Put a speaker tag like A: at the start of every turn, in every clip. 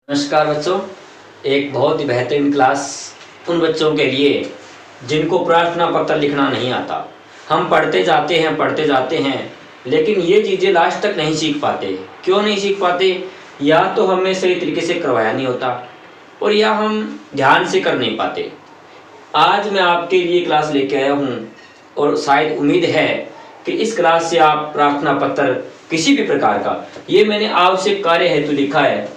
A: नमस्कार बच्चों, एक बहुत ही बेहतरीन क्लास उन बच्चों के लिए जिनको प्रार्थना पत्र लिखना नहीं आता। हम पढ़ते जाते हैं लेकिन ये चीज़ें लास्ट तक नहीं सीख पाते। क्यों नहीं सीख पाते? या तो हमें सही तरीके से करवाया नहीं होता और या हम ध्यान से कर नहीं पाते। आज मैं आपके लिए क्लास लेके आया हूँ और शायद उम्मीद है कि इस क्लास से आप प्रार्थना पत्र किसी भी प्रकार का, ये मैंने आवश्यक कार्य हेतु लिखा है,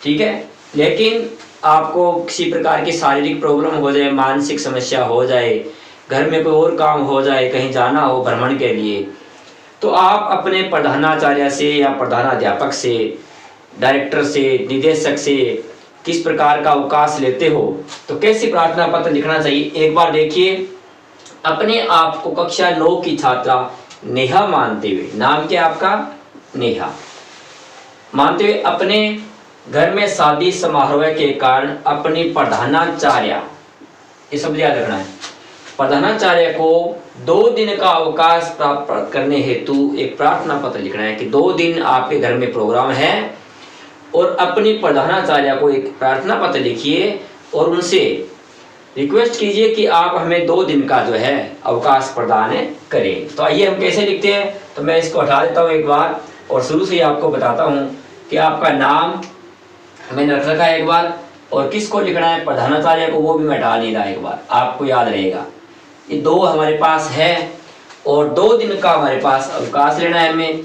A: ठीक है, लेकिन आपको किसी प्रकार की शारीरिक प्रॉब्लम हो जाए, मानसिक समस्या हो जाए, घर में कोई और काम हो जाए, कहीं जाना हो भ्रमण के लिए, तो आप अपने प्रधानाचार्य से या प्रधानाध्यापक से, डायरेक्टर से, निदेशक से किस प्रकार का अवकाश लेते हो तो कैसे प्रार्थना पत्र लिखना चाहिए। एक बार देखिए, अपने आप को कक्षा 9 की छात्रा नेहा मानते हुए, नाम क्या आपका? नेहा मानते हुए अपने घर में शादी समारोह के कारण अपनी प्रधानाचार्य, ये शब्द याद रखना है, प्रधानाचार्य को 2 दिन का अवकाश प्राप्त करने हेतु एक प्रार्थना पत्र लिखना है कि 2 दिन आपके घर में प्रोग्राम है और अपनी प्रधानाचार्य को एक प्रार्थना पत्र लिखिए और उनसे रिक्वेस्ट कीजिए कि आप हमें 2 दिन का जो है अवकाश प्रदान करें। तो आइए हम कैसे लिखते हैं, तो मैं इसको हटा देता हूँ एक बार और शुरू से ही आपको बताता हूँ कि आपका नाम मैंने रख रखा है एक बार, और किसको लिखना है, प्रधानाचार्य को, वो भी मैं हटा नहीं रहा, एक बार आपको याद रहेगा। ये 2 हमारे पास है और 2 दिन का हमारे पास अवकाश लेना है हमें,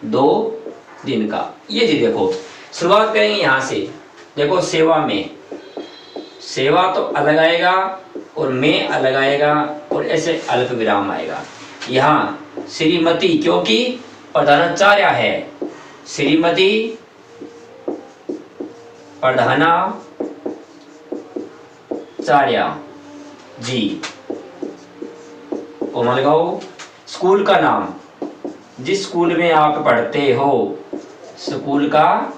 A: 2 दिन का। ये जी देखो, शुरुआत करेंगे यहाँ से। देखो, सेवा में, सेवा तो अलग आएगा और में अलग आएगा और ऐसे अल्प विराम आएगा। यहाँ श्रीमती, क्योंकि प्रधानाचार्य है, श्रीमती प्रधानाचार्य जी, कोमा लगाओ। स्कूल का नाम, जिस स्कूल में आप पढ़ते हो स्कूल का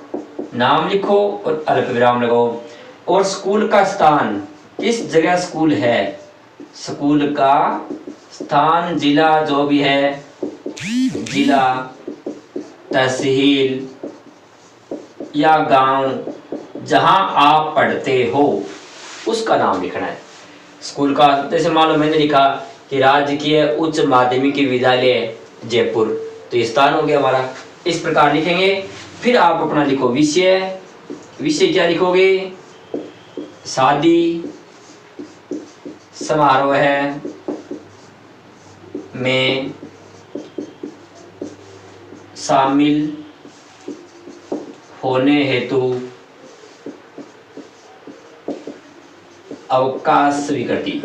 A: नाम लिखो और अल्प विराम लगाओ। और स्कूल का स्थान, किस जगह स्कूल है, स्कूल का स्थान, जिला जो भी है, जिला, तहसील या गांव जहां आप पढ़ते हो उसका नाम लिखना है। स्कूल का, जैसे मान लो मैंने लिखा कि राजकीय उच्च माध्यमिक विद्यालय जयपुर, तो ये स्थान हो गया हमारा। इस प्रकार लिखेंगे। फिर आप अपना लिखो विषय, विषय क्या लिखोगे, शादी समारोह में शामिल होने हेतु अवकाश स्वीकृति,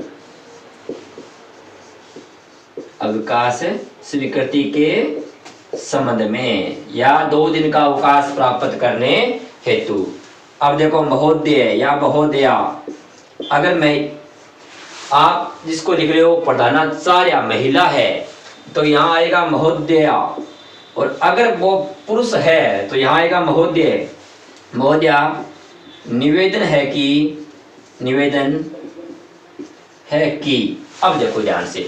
A: अवकाश स्वीकृति के संबंध में या 2 दिन का अवकाश प्राप्त करने हेतु। अब देखो, महोदय या महोदया, अगर मैं, आप जिसको लिख रहे हो प्रधानाचार्य महिला है तो यहाँ आएगा महोदया, और अगर वो पुरुष है तो यहाँ आएगा महोदय। महोदया, निवेदन है कि, निवेदन है कि, अब देखो ध्यान से,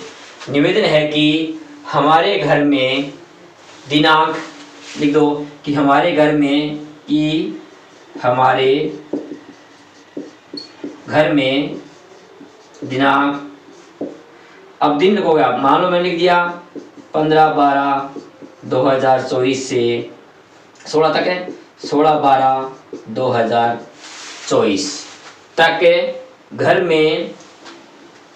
A: निवेदन है कि हमारे घर में दिनांक लिख दो कि हमारे घर में, कि हमारे घर में दिनांक, अब दिन लिखोगे आप, मान लो मैंने लिख दिया 15/12/2024 से 16 तक है, 16/12/2024 तक घर में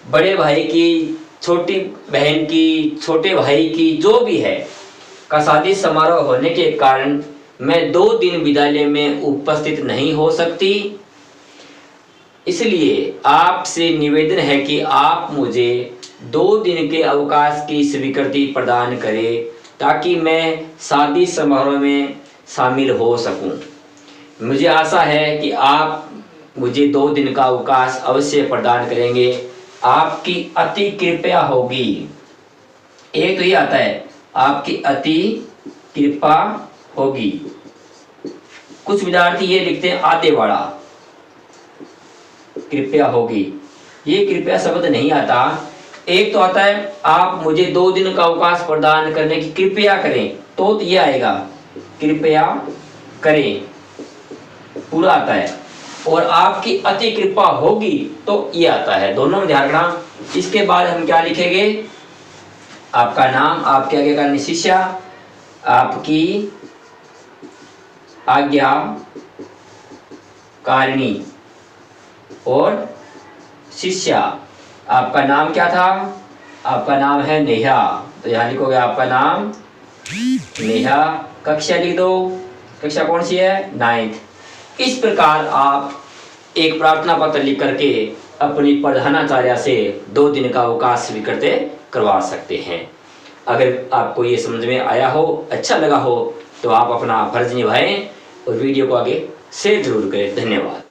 A: बड़े भाई की, छोटी बहन की, छोटे भाई की, जो भी है, का शादी समारोह होने के कारण मैं 2 दिन विद्यालय में उपस्थित नहीं हो सकती, इसलिए आपसे निवेदन है कि आप मुझे 2 दिन के अवकाश की स्वीकृति प्रदान करें ताकि मैं शादी समारोह में शामिल हो सकूं। मुझे आशा है कि आप मुझे 2 दिन का अवकाश अवश्य प्रदान करेंगे, आपकी अति कृपया होगी। एक तो ये आता है, आपकी अति कृपा होगी। कुछ विद्यार्थी ये लिखते हैं आधे वाला, कृपया होगी, ये कृपया शब्द नहीं आता। एक तो आता है आप मुझे 2 दिन का अवकाश प्रदान करने की कृपया करें, तो ये आएगा कृपया करें। पूरा आता है, और आपकी अति कृपा होगी तो ये आता है। दोनों में ध्यान रखना। इसके बाद हम क्या लिखेंगे, आपका नाम, आपके आगे का शिष्या, आपकी आज्ञा कारिणी, और शिष्या आपका नाम क्या था, आपका नाम है नेहा, तो यहाँ लिखोगे आपका नाम नेहा। कक्षा लिख दो, कक्षा कौन सी है, 9th। इस प्रकार आप एक प्रार्थना पत्र लिख करके अपनी प्रधानाचार्य से 2 दिन का अवकाश स्वीकृत करवा सकते हैं। अगर आपको ये समझ में आया हो, अच्छा लगा हो, तो आप अपना फर्ज निभाएं और वीडियो को आगे शेयर जरूर करें। धन्यवाद।